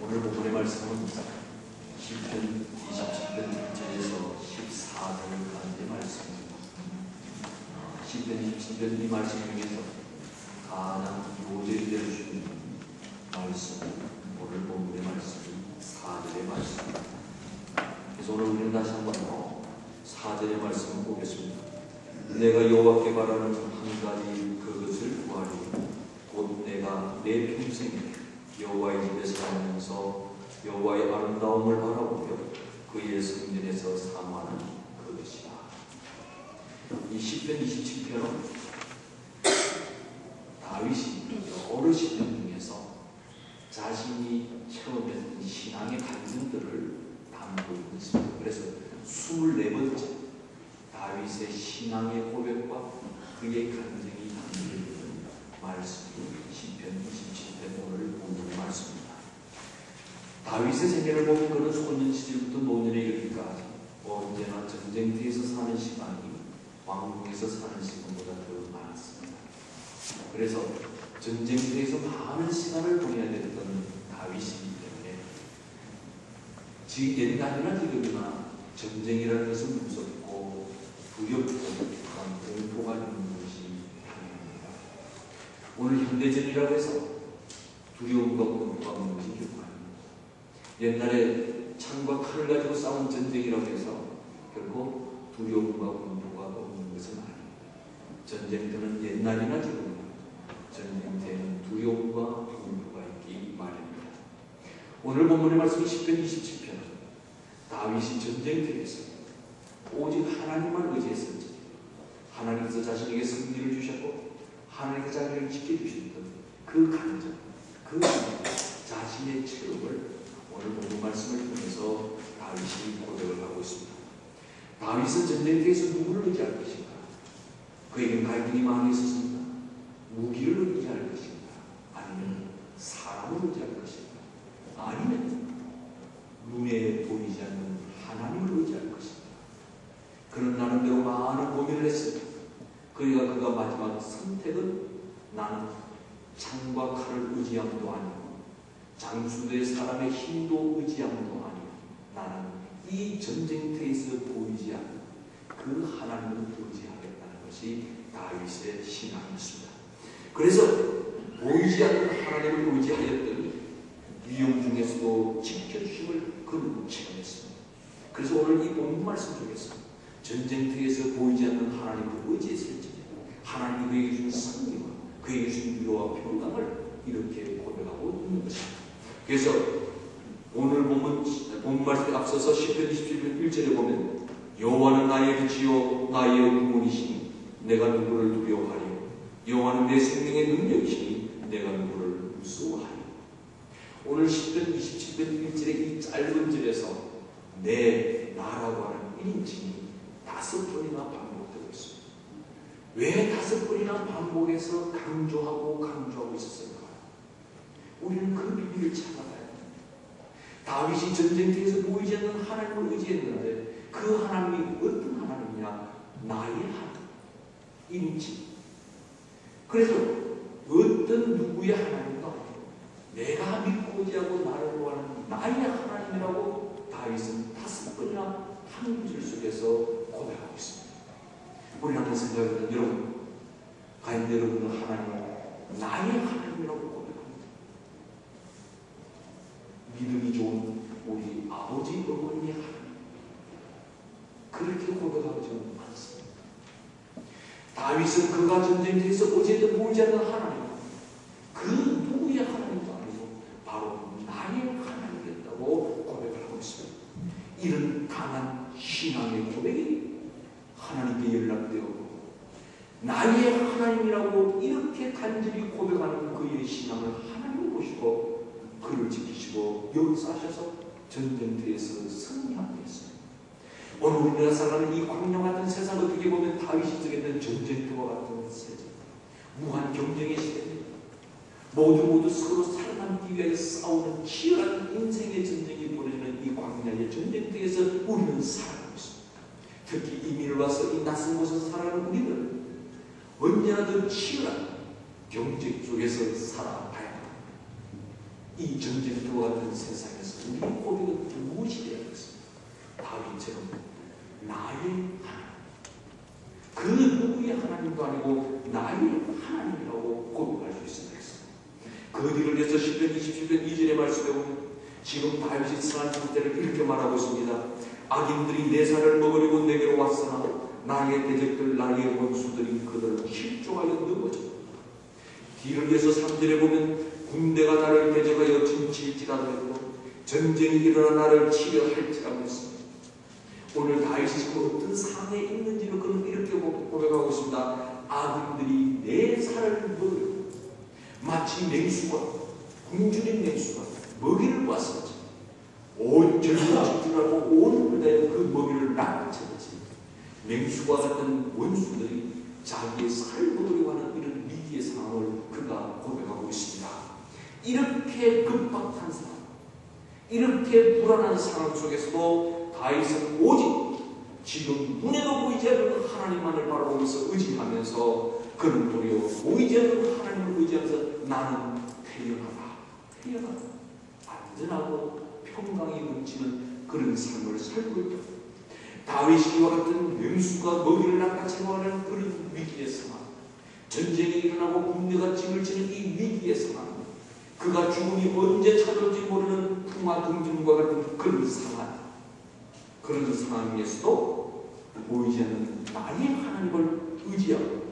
오늘 본문의 말씀은 시편 27편 1절에서 14절까지의 말씀입니다. 시편 27편 이 말씀 중에서 가장 요절이 될 수 있는 말씀, 오늘 본문의 말씀은 4절의 말씀입니다. 그래서 오늘 우리는 다시 한번 4절의 말씀을 보겠습니다. 내가 여호와께 바라는 한 가지 그것을 구하리. 곧 내가 내 평생에 여호와의 집에 살면서 여호와의 아름다움을 바라보며 그의 성전에서 사모하는 그것이다. 이 시편 27편은 다윗이 여러 시편 중에서 자신이 체험했던 신앙의 간증들을 담고 있는 것입니다. 그래서 24번째 다윗의 신앙의 고백과 그의 간증이 담겨있는 말씀이 시편 27편 오늘 본문의 말씀입니다. 다윗의 생애를 보면 그는 소년 시절부터 노년에 이르기까지 언제나 전쟁터에서 사는 시간이 왕궁에서 사는 시간보다 더 많았습니다. 그래서 전쟁터에서 많은 시간을 보내야 됐던 다윗이기 때문에 옛날이나 지금이나 전쟁이라는 것은 무섭고 두렵고 공포가 있는 것이 당연합니다. 오늘 현대전이라고 해서 두려움과 공포가 없는 것이 결코 아닙니다. 옛날에 창과 칼을 가지고 싸운 전쟁이라고 해서 결코 두려움과 공포가 없는 것은 아닙니다. 전쟁터는 옛날이나 지금이나 전쟁터에는 두려움과 공포가 있기 마련입니다. 오늘 본문의 말씀이 시편 27편 다윗이 전쟁터에서 오직 하나님만 의지했었지. 하나님께서 자신에게 승리를 주셨고 하나님께서 자신을 지켜주셨던 그 감정, 그 자신의 체험을 오늘 본문 말씀을 통해서 다윗이 고백을 하고 있습니다. 다윗은 전쟁터에서 누구를 의지할 것인가? 그에게는 갈등이 많이 있었습니다. 무기를 의지할 것인가? 아니면 사람을 의지할 것인가? 아니면 눈에 보이지 않는 하나님을 의지할 것인가? 그는 나름대로 많은 고민을 했습니다. 그가 마지막 선택은 나는 창과 칼을 의지함도 아니고 장수들의 사람의 힘도 의지함도 아니고 나는 이 전쟁터에서 보이지 않는 그 하나님을 의지하겠다는 것이 다윗의 신앙이었습니다. 그래서 보이지 않는 하나님을 의지하였더니 위험 중에서도 지켜주심을 그는 체험했습니다. 그래서 오늘 이 본문 말씀 속에서 전쟁터에서 보이지 않는 하나님을 의지했을 때 하나님이 그에게 준 승리와 그에게 준 위로와 평강을 이렇게 고백하고 있는 것입니다. 그래서 오늘 본문 말씀에 앞서서 시편 27편 1절에 보면 여호와는 나의 빛이요 나의 구원이시니 내가 누구를 두려워하리요. 여호와는 내 생명의 능력이시니 내가 누구를 무서워하리요. 오늘 시편 27편 1절의 이 짧은 절에서 내 나라고 하는 1인칭이 5번이나 반복되고 있습니다. 왜 5번이나 반복해서 강조하고 있었을까? 우리는 그 비밀을 찾아가야 합니다. 다윗이 전쟁터에서 보이지 않는 하나님을 의지했는데 그 하나님이 어떤 하나님이냐? 나의 하나님. 1인칭. 그래서 어떤 누구의 하나님도 아니고 내가 믿고 의지하고 나를 구하는 나의 하나님이라고 다윗은 5번이나 한 구절 속에서 고백하고 있습니다. 우리 한번 생각해보면 여러분, 과연 여러분은 하나님을 나의 하나님이라고 고백합니다. 믿음이 좋은 우리 아버지 어머니의 하나님, 그렇게 고백하고 저는 많습니다. 다윗은 그가 전쟁터에서 어제도 보이지 않는 하나님, 그 누구의 하나님도 아니고 바로 나의 하나님이었다고 고백을 하고 있습니다. 이런 강한 신앙의 고백이 하나님께 연락되었고 나의 하나님이라고 이렇게 간절히 고백하는 그의 신앙을 하나님을 보시고 그를 지키시고 역사하셔서 전쟁터에서 승리하게 했습니다. 오늘 우리나라 살아가는 이 광야 같은 세상 어떻게 보면 다윗이 쓰겠던 전쟁터와 같은 세상, 무한 경쟁의 시대입니다. 모두 서로 살아남기 위해 싸우는 치열한 인생의 전쟁이 벌어지는 이 광야의 전쟁터에서 우리는 살아가고 있습니다. 특히 이민을 와서 이 낯선 곳에서 살아가는 우리는 언제나 더 치열한 경쟁 속에서 살아가야 합니다. 이 전쟁터와 같은 세상에서 우리 고백은 무엇이 되었겠습니까? 다윗처럼 나의 하나님, 그 누구의 하나님도 아니고 나의 하나님이라고 고백할 수 있어야 되겠습니다. 그 뒤를 위해서 시편 27편 2절의 말씀에 보면 지금 다윗이 쓰한 상태를 이렇게 말하고 있습니다. 악인들이 내 살을 먹으려고 내게로 왔으나 나의 대적들 나의 원수들이 그들을 실족하여 넘어졌다. 뒤를 위해서 3절에 보면 군대가 나를 대적하여 진치일지라도 해도 전쟁이 일어나 나를 치려 할지라고 했습니다. 오늘 다윗이 지금 어떤 상황에 있는지를 그는 이렇게 고백하고 있습니다. 악인들이 내 살을 먹으려고 마치 맹수가 굶주린 맹수가 먹이를 봤었지. 온 전쟁을 집중하고 온 물에 그 먹이를 낚아채듯이 맹수와 같은 원수들이 자기의 살을 먹으려고 하는 이런 위기의 상황을 그가 고백하고 있습니다. 이렇게 급박한 상황, 이렇게 불안한 상황 속에서도 다윗은 오직 지금 눈에도 보이지 않는 하나님만을 바라보면서 의지하면서 그는 도리어 보이지 않는 하나님을 의지하면서 나는 태연하다, 안전하고 평강이 넘치는 그런 삶을 살고 있다. 다윗이 이와 같은 맹수가 먹이를 낚아채고 하는 그런 위기의 상황, 전쟁이 일어나고 군대가 짐을 지는 이 위기의 상황, 그가 죽음이 언제 찾아올지 모르는 풍화등중과 같은 그런 상황, 그런 상황에서도 보이지 않는 나의 하나님을 의지하고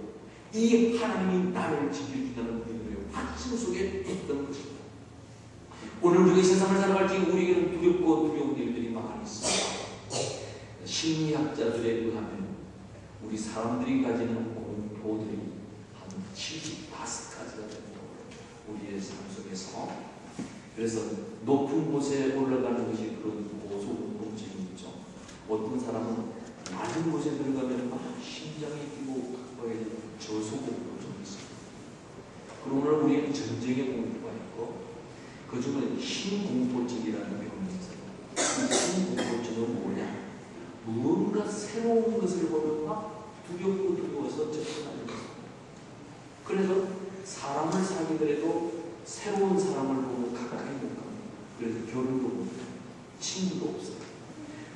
이 하나님이 나를 지켜준다는 믿음의 확신 속에 있던 것입니다. 오늘 우리가 세상을 살아갈 때 우리에게는 두렵고 두려운 일들이 많이 있습니다. 심리학자들에 의하면 우리 사람들이 가지는 공포들이 한 75가지가 됩니다. 우리의 삶 속에서. 그래서 높은 곳에 올라가는 것이 그런 고소공포증이죠. 어떤 사람은 낮은 곳에 들어가면 막 심장이 뛰고 각박해지는 저소공포증이 있습니다. 그리고 오늘 우리에게 전쟁의 공포가 있고 그 중에 신공포증이라는 병이 있어요. 이 신공포증은 뭐냐? 무언가 새로운 것을 보면 막 두렵고 두려워서 접근하는 것입니다. 그래서 사람을 사귀더라도 새로운 사람을 보고 가까이 못 갑니다. 그래서 결혼도 못해요. 친구도 없어요.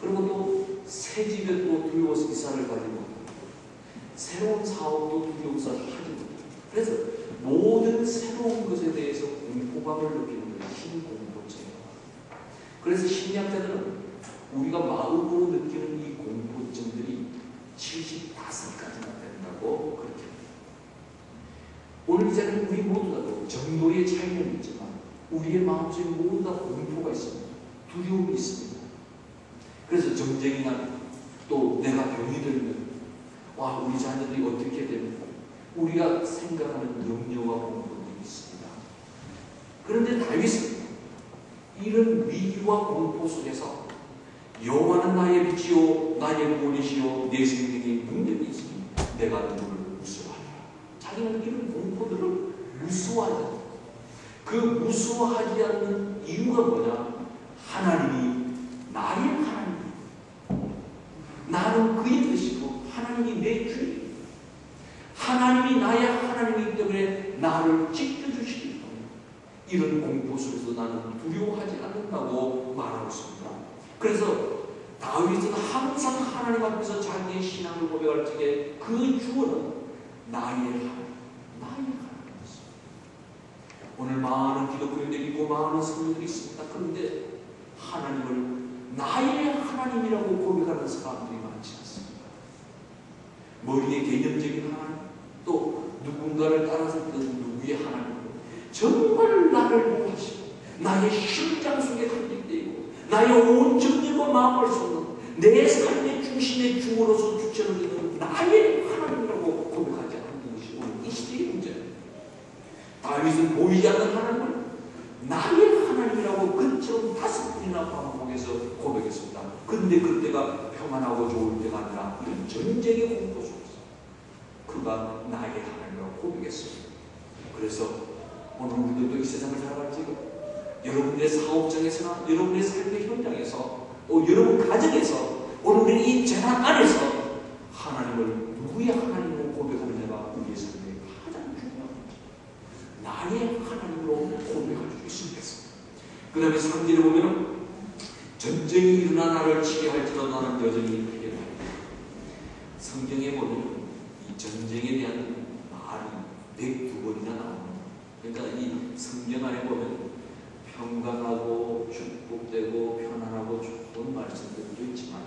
그리고 또 새 집에 또 두려워서 이사를 가지 못합니다. 새로운 사업도 두려워서 하지 못합니다. 그래서 모든 새로운 것에 대해서 공포감을 느끼는 것이 신공포증이에요. 그래서 심리학자들은 우리가 마음으로 느끼는 이 공포증들이 75가지나 된다고 그렇게 합니다. 오늘 이 자리는 우리 모두가 정도의 차이는 있지만 우리의 마음속에 모두 다 공포가 있습니다. 두려움이 있습니다. 그래서 전쟁이 나면 또 내가 병이 들면 와 우리 자녀들이 어떻게 되면 우리가 생각하는 염려와 공포들이 있습니다. 그런데 다윗은 이런 위기와 공포 속에서 여호와는 나의 빛이요 나의 구원이시요 내 생명의 능력이 있습니다. 내가 누구를 무서워하리라. 자기는 이런 공포들을 무서워하지 않는다. 그 무서워하지 않는 이유가 뭐냐? 하나님이 나의 하나님, 나는 그의 뜻이고 하나님이 내 주인입니다. 하나님이 나의 하나님이기 때문에 나를 지켜주시기 때문에 이런 공포 속에서 나는 두려워하지 않는다고 말하고 있습니다. 그래서 다윗은 항상 하나님 앞에서 자기의 신앙을 고백할 적에 그 주어는 나의 하나님, 나의 하나님이었습니다. 오늘 많은 기독교인들이 있고 많은 성도들이 있습니다. 그런데 하나님을 나의 하나님이라고 고백하는 사람들이 많지 않습니다. 머리의 개념적인 하나님, 또 누군가를 따라서 누구의 하나님, 정말 나를 보호하시고 나의 심장 속에 간직되고 나의 온 정신과 마음을 쏟는 내 삶의 중심의 주어로서 주체로 되는 나의 하나님이라고 고백하지 않는 것이 오늘 이 시대의 문제입니다. 다윗은 보이지 않는 하나님을 나의 하나님이라고 그처럼 5번이나 반복해서 고백했습니다. 근데 그때가 평안하고 좋을 때가 아니라 이런 전쟁의 공포 속에서 그가 나의 하나님이라고 고백했습니다. 그래서 오늘 우리들도 이 세상을 살아갈 때 여러분의 사업장에서나 여러분의 삶의 현장에서 또 여러분 가정에서 오늘 우리는 이 재난 안에서 하나님을 누구의 하나님으로 고백하느냐가 우리의 삶의 가장 중요한 문제입니다. 나의 하나님으로 고백할 수 있으면 됐습니다. 그 다음에 3절에 보면은 전쟁이 일어나 나를 치게 할지라도 나는 여전히 회개를 합니다. 성경에 보면 이 전쟁에 대한 말이 102번이나 나옵니다. 그러니까 이 성경 안에 보면 평강하고 축복되고 편안하고 좋은 말씀들도 있지만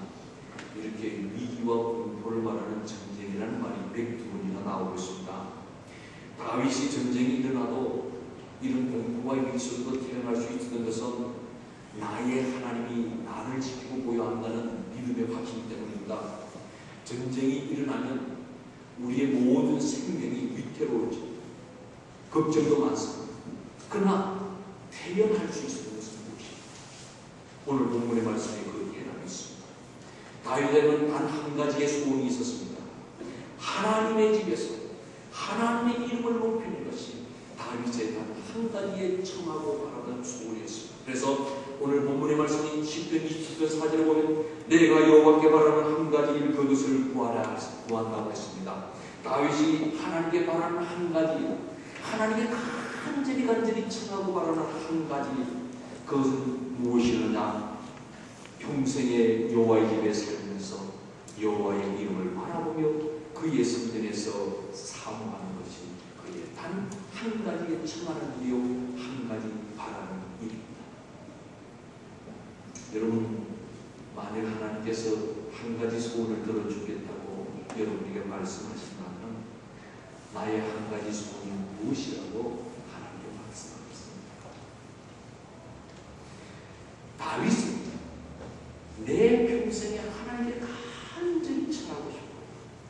이렇게 위기와 공포를 말하는 전쟁이라는 말이 102번이나 나오고 있습니다. 다윗이 전쟁이 일어나도 이런 공포와 위기 속에서 태어날 수 있었던 것은 나의 하나님이 나를 지키고 보호한다는 믿음의 확신 때문입니다. 전쟁이 일어나면 우리의 모든 생명이 위태로워지고 걱정도 많습니다. 그러나 태연할 수 있었던 것은 무엇입니까? 오늘 본문의 말씀에 그 대답이 있습니다. 다윗에게는 단 한 가지의 소원이 있었습니다. 하나님의 집에서 하나님의 이름을 높이는 것이 다윗의 단 한 가지의 청하고 바라던 소원이었습니다. 그래서 오늘 본문의 말씀인 시편 27편 4절에 보면 내가 여호와께 바라는 한 가지 일 그것을 구한다고 했습니다. 다윗이 하나님께 바라는 한 가지 일, 하나님께 간절히 청하고 바라는 한 가지 일, 그것은 무엇이느냐? 평생에 여호와의 집에 살면서 여호와의 이름을 바라보며 그의 성전에서 사모하는 것이 그의 단 한 가지의 청하는 일이요 한 가지 바라는 일입니다. 여러분, 만일 하나님께서 한 가지 소원을 들어주겠다고 여러분에게 말씀하신다면 나의 한 가지 소원이 무엇이라고 하나님께 말씀하겠습니다. 다윗은 내 평생에 하나님께 간절히 청하고 싶고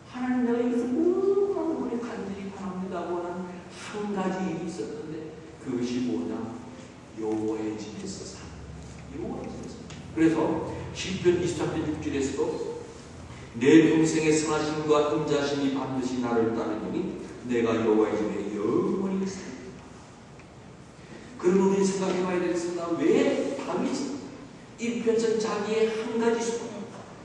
하나님 내가 이것을 너무나 간절히 바랍니다고 하는 한 가지 일이 있었는데 그것이 뭐냐? 여호와의 집에서 사는 여호와의 집에서. 그래서 시편 23편 6절에서도 내 평생의 선하심과 인자심이 반드시 나를 따르니 내가 여호와의 집에 영원히 살리라. 그럼 우리는 생각해 봐야 되겠습니다. 왜 다윗은 이 편선 자기의 한 가지 소원,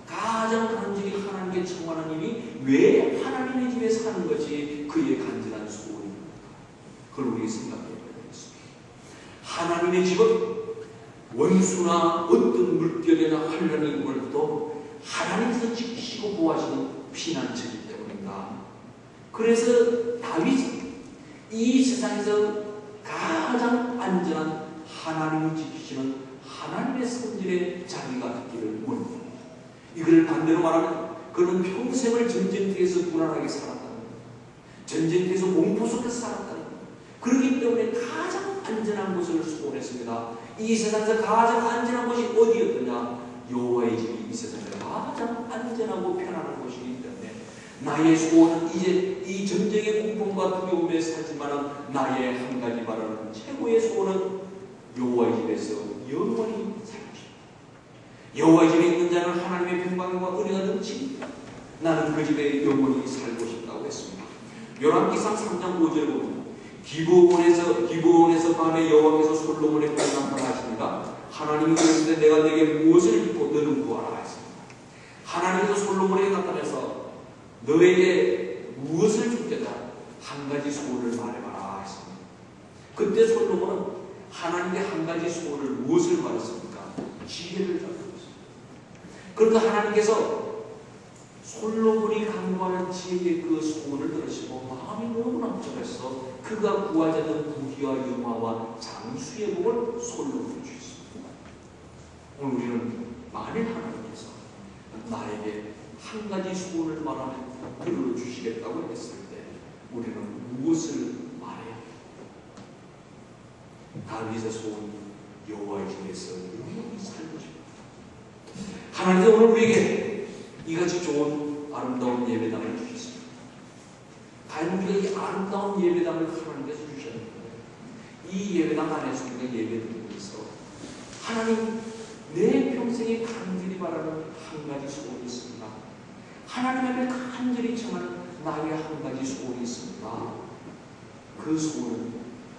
가장 간절히 하나님께 청하는 일이 왜 하나님의 집에 사는 것이 그의 간절한 소원입니다. 그걸 우리 생각해 봐야 되겠습니다. 하나님의 집은 원수나 어떤 물결이나 환란이 오고도 하나님께서 지키시고 보호하시는 피난처이기 때문입니다. 그래서 다윗은 이 세상에서 가장 안전한 하나님을 지키시는 하나님의 성전에 자기가 있기를 원합니다. 이걸 반대로 말하면 그는 평생을 전쟁터에서 불안하게 살았다는 거예요. 전쟁터에서 공포 속에서 살았다는 거예요. 그렇기 때문에 가장 안전한 곳을 소원했습니다. 이 세상에서 가장 안전한 곳이 어디였느냐? 여호와의 집이 이 세상에서 가장 안전하고 편안한 곳이기 때문에 나의 소원은 이제 이 전쟁의 공포와 두려움에 살지만 나의 한 가지 바라는 최고의 소원은 여호와의 집에서 영원히 살고 싶다. 여호와의 집에 있는 자는 하나님의 평강과 은혜가 넘칩니다. 나는 그 집에 영원히 살고 싶다고 했습니다. 열왕기상 3장 5절에 보면 기브온에서 밤에 여호와께서 솔로몬의 꿈에 나타나십니다. 하나님이 그러시되 내가 네게 무엇을 입고 너는 구하라 했습니다. 하나님께서 솔로몬에게 나타나서 너에게 무엇을 주겠다 한 가지 소원을 말해봐라 했습니다. 그때 솔로몬은 하나님께 한 가지 소원을 무엇을 말했습니까? 지혜를 달라고 했습니다. 그러니까 하나님께서 솔로몬이 간구하는 지혜의 그 소원을 들으시고 마음이 너무나 복잡해서 그가 구하자는 부귀와 영화와 장수의 복을 솔로몬에 주셨습니다. 오늘 우리는 만일 하나님께서 나에게 한 가지 소원을 말하면 들어주시겠다고 했을 때 우리는 무엇을 말해야 합니까? 다윗의 소원이 여호와의 집에서 영원히 살고 싶다. 하나님께서 오늘 우리에게 이같이 좋은 아름다운 예배당을 주셨습니다. 과연 우리가 이 아름다운 예배당을 하나님께서 주셨는데 이 예배당 안에서 우리가 예배드리고 있어 하나님 내 평생에 간절히 바라는 한 가지 소원이 있습니다. 하나님 앞에 간절히 청하는 나의 한 가지 소원이 있습니다. 그 소원은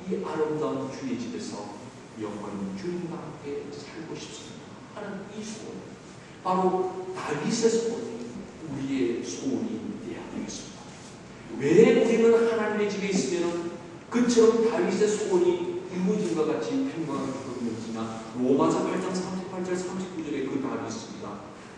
이 아름다운 주의 집에서 영원히 주님과 함께 살고 싶습니다 하는 이 소원, 바로 다윗의 소원이 우리의 소원이 되어야 되겠습니다. 왜 우리는 하나님의 집에 있으면 그처럼 다윗의 소원이 이루어진 것 같이 평강을 누리는지나 로마서 8장 38절 39절에 그 답이 있습니다.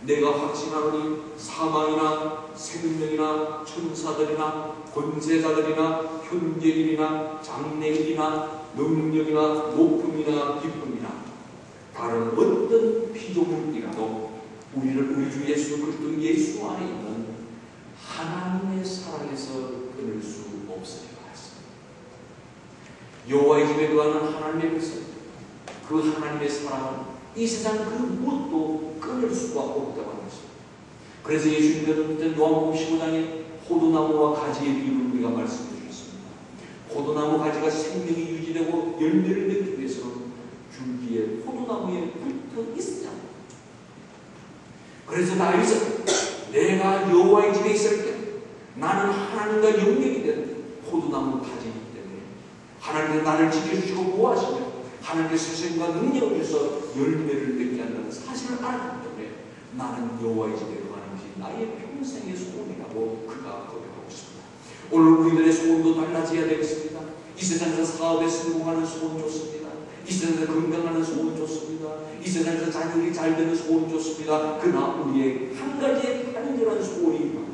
내가 확신하노니 사망이나 생명이나 천사들이나 권세자들이나 현재일이나 장래일이나 능력이나 높음이나 기쁨이나 다른 어떤 피조물이라도 우리 주 예수 그리스도 예수 안에 있는 하나님의 사랑에서 끊을 수 없으리라 했습니다. 여호와의 집에 거하는 하나님의 백성, 그 하나님의 사랑은 이 세상 그 무엇도 끊을 수가 없다고 하는 것입니다. 그래서 예수님께서는 요한복음 15장에 포도나무와 가지의 비유를 우리가 말씀해 주셨습니다. 포도나무 가지가 생명이 유지되고 열매를 맺기 위해서는 줄기에 포도나무에 붙어 있어야 합니다. 그래서 다윗은 내가 여호와의 집에 있을 때 나는 하나님과 연결이 된 포도나무 가지이기 때문에 하나님께서 나를 지켜주시고 보호하시며 하나님께서 생명과 능력을 주셔서 열매를 맺게 한다는 사실을 알기 때문에 나는 여호와의 집에 거하는 것이 나의 평생의 소원이라고 그가 고백하고 있습니다. 오늘 우리들의 소원도 달라져야 되겠습니다. 이 세상에서 사업에 성공하는 소원 좋습니다. 이 세상에서 건강하는 소원 좋습니다. 이 세상에서 자녀들이 잘 되는 소원 좋습니다. 그러나 우리의 한 가지의 간절한 소원이 있고요.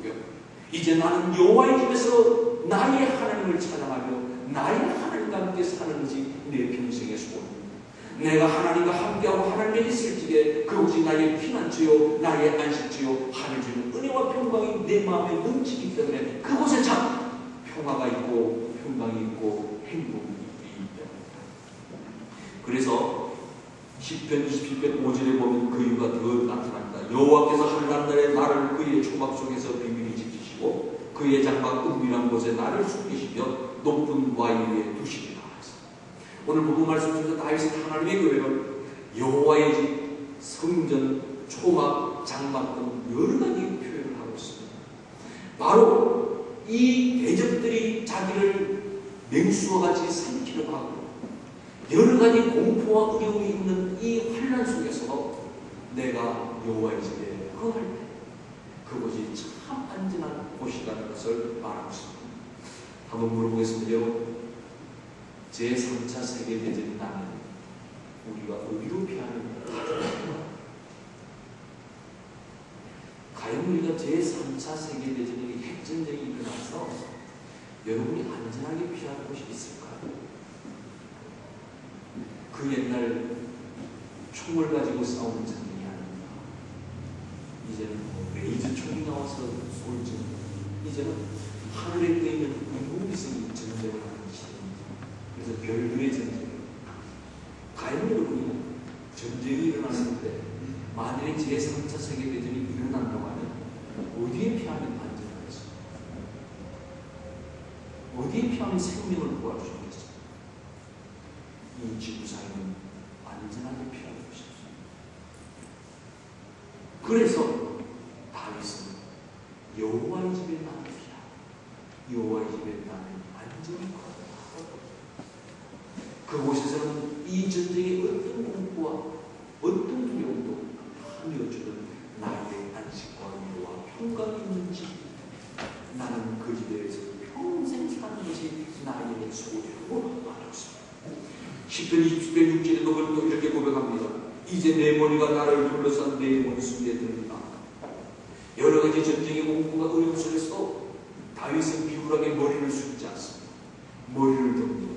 이제 나는 여호와의 집에서 나의 하나님을 찬양하며 나의 하나님과 함께 사는 것이 내 평생의 소원입니다. 내가 하나님과 함께하고 하나님에 있을 적에 그것이 나의 피난처요 나의 안식처요 하늘 주는 은혜와 평강이 내 마음에 넘치기 때문에 그곳에 참 평화가 있고 평강이 있고 행복이 있기 때문입니다. 그래서 시편 27편 5절에 보면 그 이유가 더 나타납니다. 여호와께서 하늘나라에 나를 그의 초막 속에서 비밀히 지키시고 그의 장막 은밀한 곳에 나를 숨기시며 높은 바위 위에 두시리라. 오늘 본문 말씀 중에서 다윗은 하나님의 교회를 여호와의 집, 성전, 초막, 장막 등 여러 가지 표현을 하고 있습니다. 바로 이 대적들이 자기를 맹수와 같이 삼키려고 하고 여러 가지 공포와 어려움이 있는 이 환난 속에서 내가 여호와의 집에 거할 때 그곳이 참 안전한 곳이라는 것을 말하고 있습니다. 한번 물어보겠습니다. 여러분, 제3차 세계대전이 나면 우리가 어디로 피하면 과연 우리가 제3차 세계대전이 핵전쟁이 일어나서 여러분이 안전하게 피할 곳이 있을까요? 그 옛날 총을 가지고 싸우는 전쟁이 아닙니다. 이제는 레이저 총이 나와서 쏠 전쟁, 이제는 하늘에 떠있는 인공위성이 전쟁을 하는 시대입니다. 그래서 별들의 전쟁. 과연 여러분이 전쟁이 일어났는데 만일에 제3차 세계대전이 일어난다고 하면 어디에 피하면 안전하겠습니까? 어디에 피하면 생명을 구할 수 있겠습니까? 이 지구상에는 안전하게 피하는 것입니다. 그래서 다윗은 여호와의 집에 나는 피하, 여호와의 집에 나는 안전히 거하라. 그곳에서는 이 전쟁의 어떤 공포와 어떤 두려움도 하며주는 나의 안식과 위로와 평강이 있는지 나는 그 집에서 평생 사는 것이 나의 소원이라고 말하고 있습니다. 10편 20편 6절에도 또 이렇게 고백합니다. 이제 내 머리가 나를 둘러싼 내 원수에 들리다. 여러 가지 전쟁의 공포가 어려움 속에서도 다윗은 비굴하게 머리를 숙이지 않습니다. 머리를 듭니다.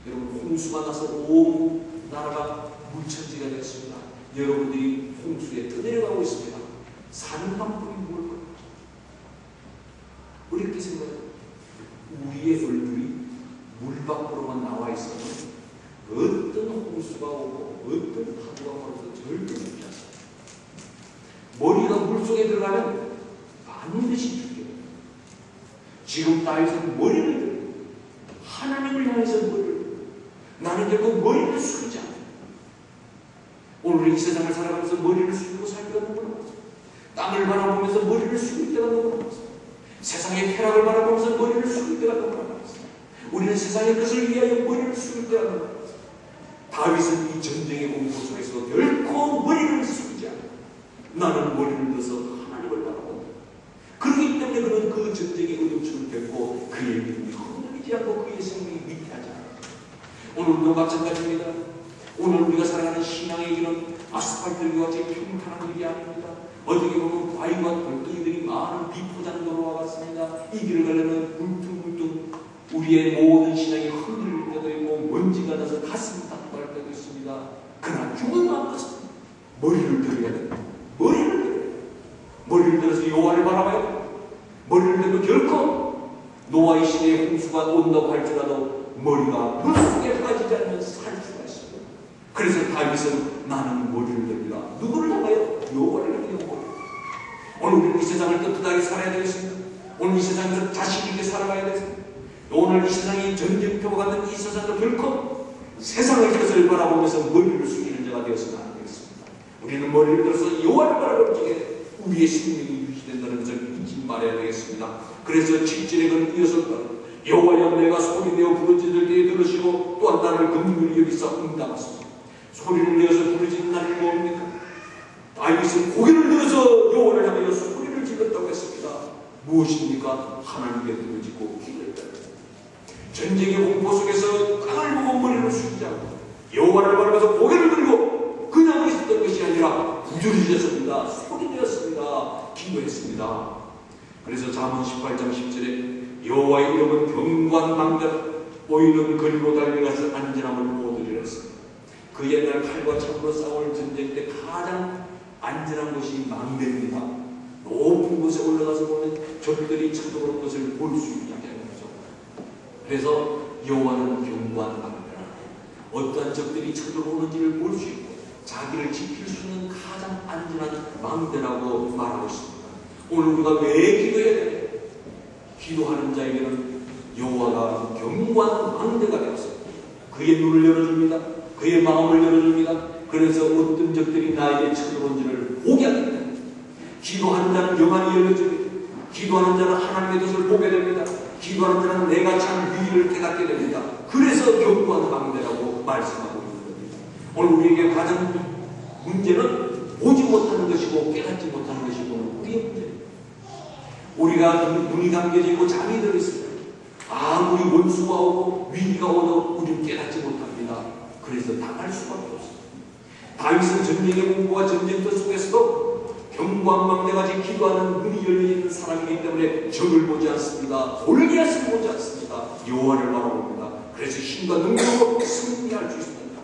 여러분, 홍수가 나서 온 나라가 물천지가 됐습니다. 여러분들이 홍수에 떠내려가고 있습니다. 산 한 푼이 뭘 겁니다. 우리 이렇게 생각해요. 우리의 얼굴이 물 밖으로만 나와 있어도 어떤 홍수가 오고 어떤 파도가 벌어도 절대 죽지 않습니다. 머리가 물속에 들어가면 반드시 죽게 됩니다. 지금 다윗은 머리를 들고 하나님을 향해서 머리를 들고 나는 결국 머리를 숙이지 않아요. 오늘 이 세상을 살아가면서 머리를 숙이고 살기가 너무나 많습니다. 땅을 바라보면서 머리를 숙일 때가 너무나 많습니다. 세상의 쾌락을 바라보면서 머리를 숙일 때가 너무나 많습니다. 우리는 세상의 것을 위하여 머리를 숙일 때가 너무나 많습니다. 다윗은 이 전쟁의 공포 속에서 결코 머리를 숙이지 않아요. 나는 머리를 들어서 하나님을 바라본다. 그렇기 때문에 그는 그 전쟁의 어둠처럼 됐고 그의 믿음이 흔들리지 않고 그의 생명이 위태하지 않아요. 오늘도 마찬가지입니다. 오늘 우리가 살아가는 신앙의 길은 아스팔트와 같이 평탄한 길이 아닙니다. 어떻게 보면 바위와 돌덩이들이 많은 비포장도로와 같습니다. 이 길을 가려면 울퉁불퉁 우리의 모든 신앙이 흔들릴 때도 있고 먼지가 나서 가슴이 답답할 때도 있습니다. 그러나 중요한 것은 머리를 들어야 됩니다. 머리를 들어서 여호와를 바라봐야 됩니다. 머리를 들면 결코 노아의 시대에 홍수가 온다고 할지라도 머리가 물속에 빠지지 않으면 살 수가 있습니다. 그래서 다윗은 나는 머리를 듭니다. 누구를 향하여? 여호와를 향하여. 오늘 우리는 이 세상을 떳떳하게 살아야 되겠습니다. 오늘 이 세상에서 자신 있게 살아가야 되겠습니다. 오늘 이 세상이 전쟁터와 같은 이 세상을 결코 세상의 것을 바라보면서 머리를 숙이는 자가 되어서는 안 되겠습니다. 우리는 머리를 들어서 여호와를 바라볼 적에 우리의 생명이 유지된다는 것을 잊지 말아야 되겠습니다. 그래서 7절에 그는 이어서 여호와여 내가 소리내어 부르짖을 때에 들으시고 또한 나를 긍휼히 여기사 응답하소서. 소리를 내어서 부르짖는 날이 뭡니까? 다윗은 고개를 들어서 여호와를 향하여 소리를 질렀다고 했습니다. 무엇입니까? 하나님께 부르짖고 기도했다. 전쟁의 공포 속에서 땅을 보고 머리를 숙이지 않고 여호와를 바라면서 고개를 들고 그냥 있었던 것이 아니라 부르짖었습니다. 소리내었습니다. 기도했습니다. 그래서 잠언 18장 10절에 여호와의 이름은 경관망대라 오이는 거리로 달려가서 안전함을 얻으리라 했습니다. 그 옛날 칼과 창으로 싸울 전쟁 때 가장 안전한 곳이 망대입니다. 높은 곳에 올라가서 보면 적들이 쳐들어오는 것을 볼 수 있게 하는 거죠. 그래서 여호와는 경관망대라 어떠한 적들이 쳐들어오는지를 볼 수 있고 자기를 지킬 수 있는 가장 안전한 망대라고 말하고 있습니다. 오늘 우리가 왜 기도해야 되냐? 기도하는 자에게는 여호와가 경관망대가 되어서 그의 눈을 열어줍니다. 그의 마음을 열어줍니다. 그래서 어떤 적들이 나에게 쳐들어온지를 보게 합니다. 기도하는 자는 영안이 열려집니다. 기도하는 자는 하나님의 뜻을 보게 됩니다. 기도하는 자는 내가 참 위기를 깨닫게 됩니다. 그래서 경관망대라고 말씀하고 있는 겁니다. 오늘 우리에게 가장 문제는 보지 못하는 것이고 깨닫지 못하는 것이고 우리의 문제입니다. 우리가 눈이 감겨져 있고 잠이 들어있습니다. 아무리 원수가 오고 위기가 오도 우리는 깨닫지 못합니다. 그래서 당할 수밖에 없습니다. 다윗은 전쟁의 공포와 전쟁터 속에서도 경관망대같이 기도하는 눈이 열려있는 사람이기 때문에 적을 보지 않습니다. 골리앗을 보지 않습니다. 여호와를 바라봅니다. 그래서 힘과 능력으로 승리할 수 있습니다.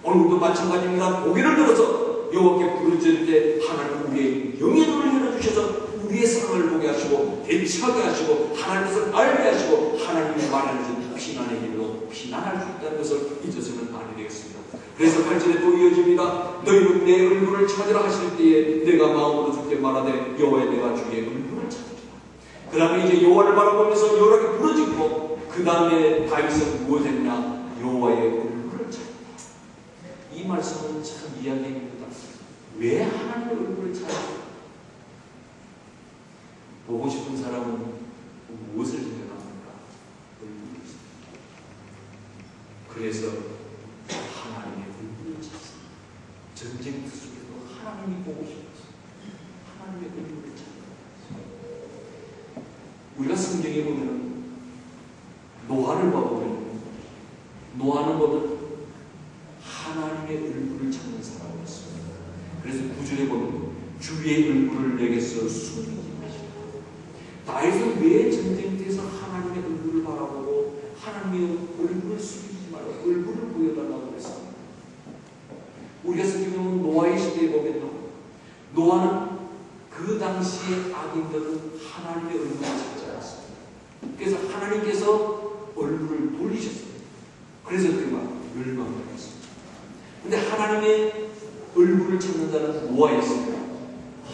오늘도 마찬가지입니다. 고개를 들어서 여호와께 부르짖을 때 하나님 우리의 영의 눈을 열어주셔서 우리의 상황을 보게 하시고 대처하게 하시고 하나님을 알게 하시고 하나님이 말하는 피난의 길로 피난할 수 있다는 것을 잊어서는 아니 되겠습니다. 그래서 8절에 또 이어집니다. 너희는 내 얼굴을 찾으라 하실 때에 내가 마음으로 주께 말하되 여호와의 내가 주의 얼굴을 찾으리라. 그 다음에 이제 여호와를 바라보면서 여호와께 부르짖고 그 다음에 다윗은 무엇했냐? 여호와의 얼굴을 찾으라. 이 말씀은 참 이야기입니다. 왜 하나님의 얼굴을 찾으라? 보고 싶은 사람은 무엇을 생각합니까? 얼굴을 찾습니다. 그래서 하나님의 얼굴을 찾습니다. 전쟁터 속에도 하나님이 보고 싶어서 하나님의 얼굴을 찾습니다. 우리가 성경에 보면 노아를 봐보면 노아는 뭐든 하나님의 얼굴을 찾는 사람이었습니다. 그래서 9절에 보면 주의 얼굴을 내게서 숨기지 마시라. 다윗은 왜 전쟁터에서 하나님의 얼굴을 바라보고 하나님의 얼굴을 숨기지 말고 얼굴을 보여달라고 했습니다. 우리가 성경에 보면 노아의 시대에 보면 노아는 그 당시의 악인들은 하나님의 얼굴을 찾지 않았습니다. 그래서 하나님께서 얼굴을 돌리셨습니다. 그래서 그만 멸망당했습니다. 근데 하나님의 얼굴을 찾는 자는 노아였습니다.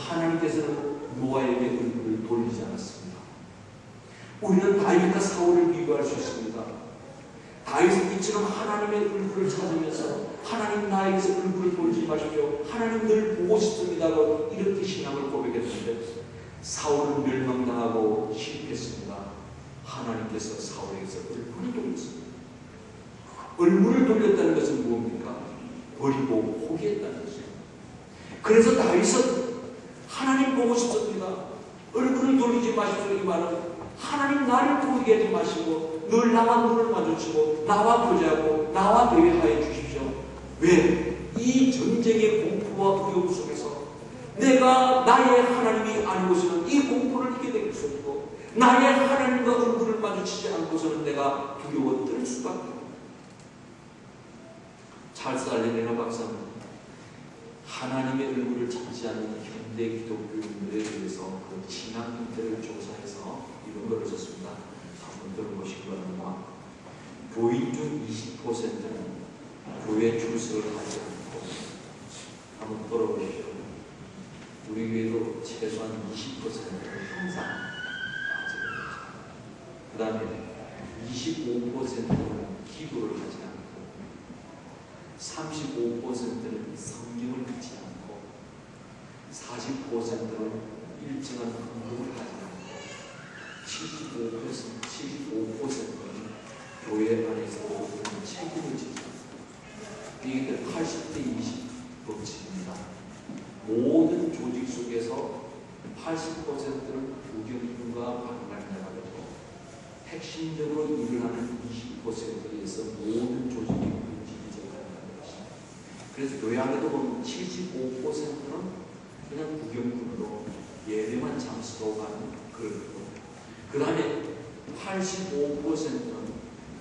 하나님께서는 노아에게 얼굴을 돌리지 않았습니다. 우리는 다윗과 사울을 비교할 수 있습니다. 다윗은 이처럼 하나님의 얼굴을 찾으면서 하나님 나에게서 얼굴을 돌리지 마십시오. 하나님 늘 보고 싶습니다고 이렇게 신앙을 고백했는데 사울은 멸망당하고 실패했습니다. 하나님께서 사울에게서 얼굴을 돌렸습니다. 얼굴을 돌렸다는 것은 무엇입니까? 버리고 포기했다는 것입니다. 그래서 다윗은 하나님 보고 싶습니다. 얼굴을 돌리지 마십시오. 이 말은 하나님 나를 보이게 하지 마시고 늘 나와 눈을 마주치고 나와 교제하고 나와 대화해 주십시오. 왜? 이 전쟁의 공포와 두려움 속에서 내가 나의 하나님이 아니고서는 이 공포를 이겨낼 수 없고 나의 하나님과 얼굴을 마주치지 않고서는 내가 두려워 떨 수밖에 없고. 찰스 알레네가 박사는 하나님의 얼굴을 찾지 않는 현대 기독교인들에 대해서 그 신앙 형태를 조사해서 이런 걸 썼습니다. 한번 들어보시기 바랍니다. 교인 중 20%는 교회 출석을 하지 않고, 한번 들어보십시오. 우리 교회도 최소한 20%는 항상 빠져요. 그 다음에 25%는 기도를 하지 않고, 35%는 성경을 읽지 않고, 40%는 일정한 헌금을 하지 않고, 75%는 교회 안에서 책임을 지지 않고, 이게 80대 20 법칙입니다. 모든 조직 속에서 80%는 부경인과 방관자가 되고, 핵심적으로 일을 하는 20%에서 모든 조직이 움직이지 않는 것입니다. 그래서 교회 안에도 보면 75%는 그냥 구경꾼으로 예배만 잠수하고 가는 그런 거고, 그 다음에 85%는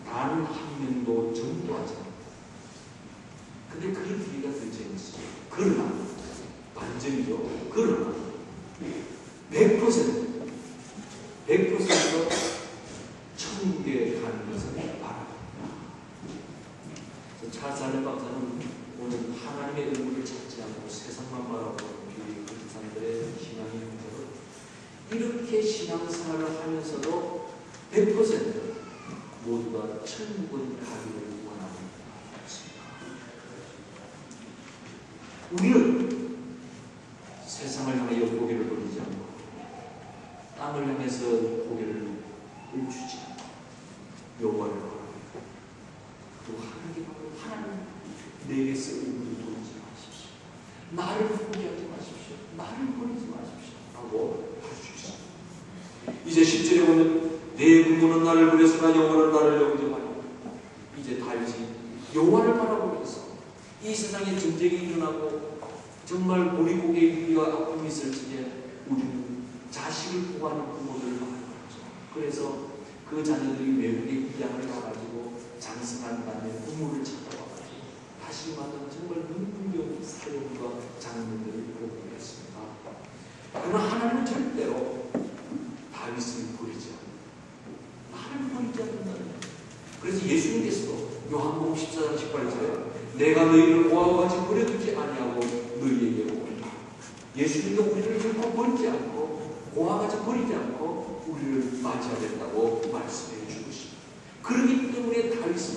단 한 명도 전도하지 않아요. 근데 그런 우리가 더 재밌어요. 그러나 반전이죠. 그러나 100%로 천국에 가는 것은 바랍니다. 찰스 알렌 박사는 오늘 하나님의 얼굴을 찾지 않고 세상만 바라보는 그 사람들의 신앙의 형태로 이렇게 신앙생활을 하면서도 100% 모두가 천국을 가기를 원합니다. 우리는 세상을 향하여 고개를 돌리지 않고 땅을 향해서 고개를 멈추지 않고 여호와를 바라보고, 그리고 하나님 내게서 얼굴을 돌리지 마십시오. 나를 포기하지 마십시오. 나를 버리지 마십시오. 라고 할 수 있습니다. 이제 10절에 보면 내 부모는 나를 버렸으나 여호와는 나를 영접하리라. 이제 다윗이 여호와를 바라보면서 이 세상에 전쟁이 일어나고 정말 우리 고개 위와 아픔이 있을 적에 우리는 자식을 구하는 부모들을 바라보죠. 그래서 그 자녀들이 외국에 입양을 가가지고 장성한 다음에 부모를 찾아와가지고 다시 만난 정말 눈물겨운 사연과 장면들을 보고 있습니다. 그러나 하나님은 절대로 다윗을 버리지 않아요. 나를 버리지 않는다는 거예요. 그래서 예수님께서도 요한복음 14장 18절에 내가 너희를 고아와 같이 버려두지 아니하고 너희에게 오리라. 예수님도 우리를 결코 버리지 않고 고아와 같이 버리지 않고 우리를 맞이하겠다고 말씀해 주십니다. 그렇기 때문에 다윗은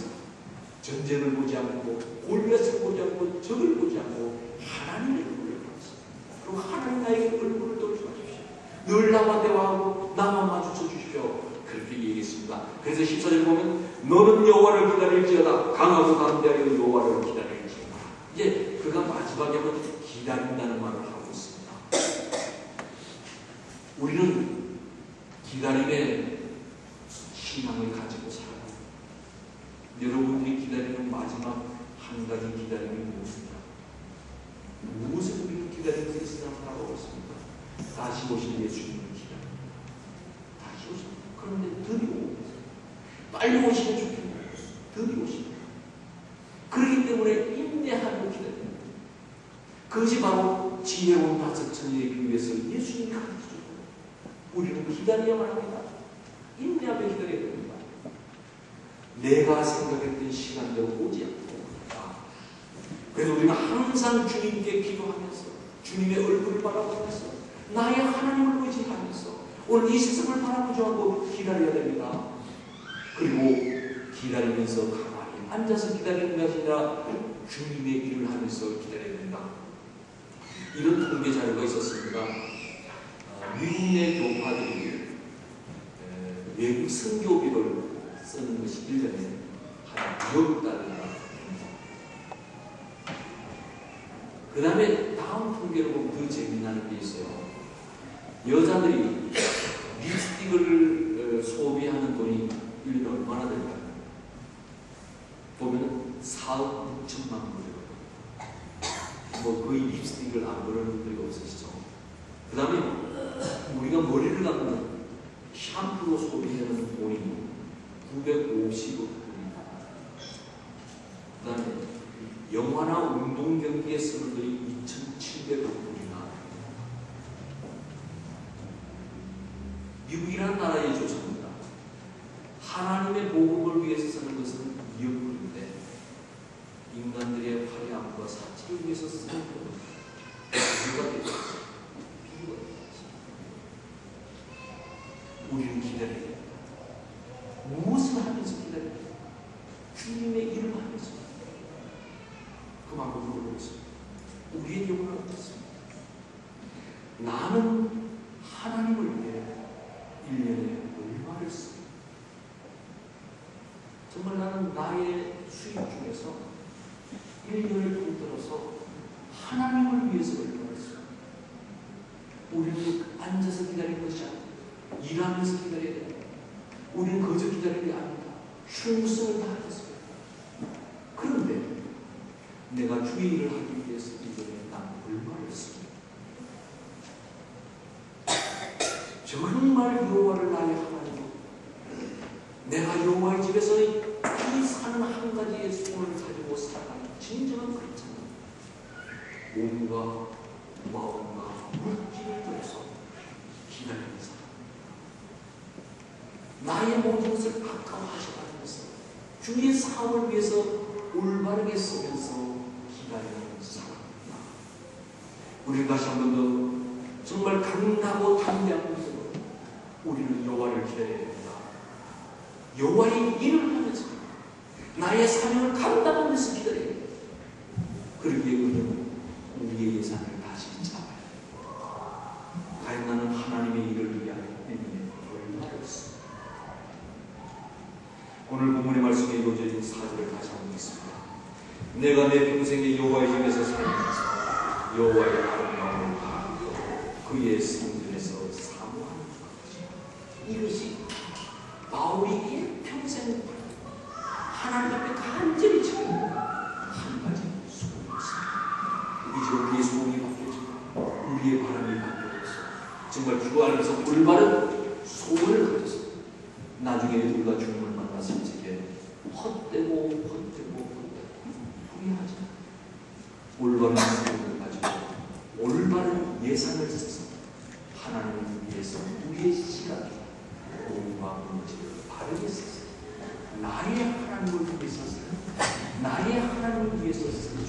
전쟁을 보지 않고 골리앗을 보지 않고 적을 보지 않고 하나님의 얼굴을 봤습니다. 그리고 하나님 나에게 얼굴을 돌려 주십시오. 늘 나와 대화하고 나만 마주쳐 주십시오. 그렇게 얘기했습니다. 그래서 14절 보면 너는 여호와를 기다릴지어다. 강하고 담대하여 여호와를 기다릴지어다. 이제 그가 마지막에 한번 기다린다는 말을 하고 있습니다. 우리는 기다림의 신앙을 가지고 살아요. 여러분들이 기다리는 마지막 한 가지 기다림이 무엇입니까? 무엇을 우리는 기다리면서 이 세상을 살아가고 있습니까? 다시 오실 예수님을 기다립니다. 다시 오십니다. 그런데 드디어 오겠어요. 빨리 오시면 좋겠네요. 드디어 오십니다. 그렇기 때문에 인내하고 기다립니다. 그것이 바로 지혜로운 5처녀에 비유해서 예수님이 가르쳐줘요. 우리는 기다려야만 합니다. 인내하며 기다려야 됩니다. 내가 생각했던 시간대로 오지 않고. 그래서 우리는 항상 주님께 기도하면서 주님의 얼굴을 바라보면서 나의 하나님을 의지하면서 오늘 이 세상을 바라보지 않고 기다려야 됩니다. 그리고 기다리면서 가만히 앉아서 기다리는 것이 아니라 주님의 일을 하면서 기다려야 된다. 이런 통계 자료가 있었습니다. 미국 내 교파들이 외국 선교비를 쓰는 것이 1년에 한 2억 달러입니다. 그 다음에 다음 통계를 보면 더 재미나는 게 있어요. 여자들이 립스틱을 소비하는 돈이 1년에 얼마나 될까요? 보면 4억 6천만 불이에요. 뭐 거의 립스틱을 안 바르는 분들이 없으시죠. 그 다음에 우리가 머리를 감는 샴푸로 소비하는 돈이 950억입니다. 그 다음에 영화나 운동 경기에 쓰는 돈이 2,700억입니다. 미국이라는 나라의 조사입니다. 하나님의 복음을 위해서 쓰는 것은 2억불인데 인간들의 화려함과 사치를 위해서 쓰는 돈은 비유가 되죠. 우리는 기다려야 됩니다. 무엇을 하면서 기다려야 됩니다. 주님의 일을 하면서 그만큼 물어보고 있습니다. 우리의 영혼은 어떻습니까? 나는 하나님을 위해 1년에 얼마를 씁니다. 정말 나는 나의 수입 중에서 1년을 통틀어서 하나님을 위해서 얼마를 씁니다. 우리는 앉아서 기다리는 것이 아닙니다. 일하면서 기다려야 됩니다. 우리는 거저 기다리는 게 아닙니다. 충성을 다하겠습니다. 그런데 내가 주의 일을 하기 위해서 이전에 난 얼마를 씁니다. 정말 여호와를 나의 하나님으로 내가 여호와의 집에서 이 사는 한 가지의 소원을 가지고 살아가는 진정한 그렇잖아요. 몸과 마음과 물질을 통해서 기다리는 사람. 나의 모든 것을 아까워하지 않으면서 주의 사업을 위해서 올바르게 쓰면서 기다리는 사람입니다. 우리는 다시 한 번 더 정말 강하고 담대한 모습으로 우리는 여호와를 기다려야 됩니다. 여호와의 일을 하면서 나의 사명을 감당하면서 기다려야 됩니다. 그러기에 우리는 우리의 예산을 다시 잡아야 됩니다. 과연 나는 하나님의 일을 위하여 내년에 얼마를 씁니다. 오늘 본문의 말씀에 이루어진 사절을 다시 한번 읽습니다. 내가 내 평생에 여호와의 집에서 살면서 여호와의 아름다움을 바라고 그의 성전에서 사모하는 것이다. 이것이 바울이 평생 하나님 앞에 간절히 지금 한 가지 소원이었습니다. 이제 우리의 소원이 바뀌어지고 우리의 바람이 바뀌어져서 정말 주 안에서 올바른 소원을 가져서 나중에 우리가 주님을 만났을 적에 헛되고 후회하지 않고 올바른 소원을 가지고 올바른 예산을 써서 하나님을 위해서 우리의 시간, 몸과 물질을 바르게 써서 나의 하나님을 위해서 나의 하나님을 위해서 쓰는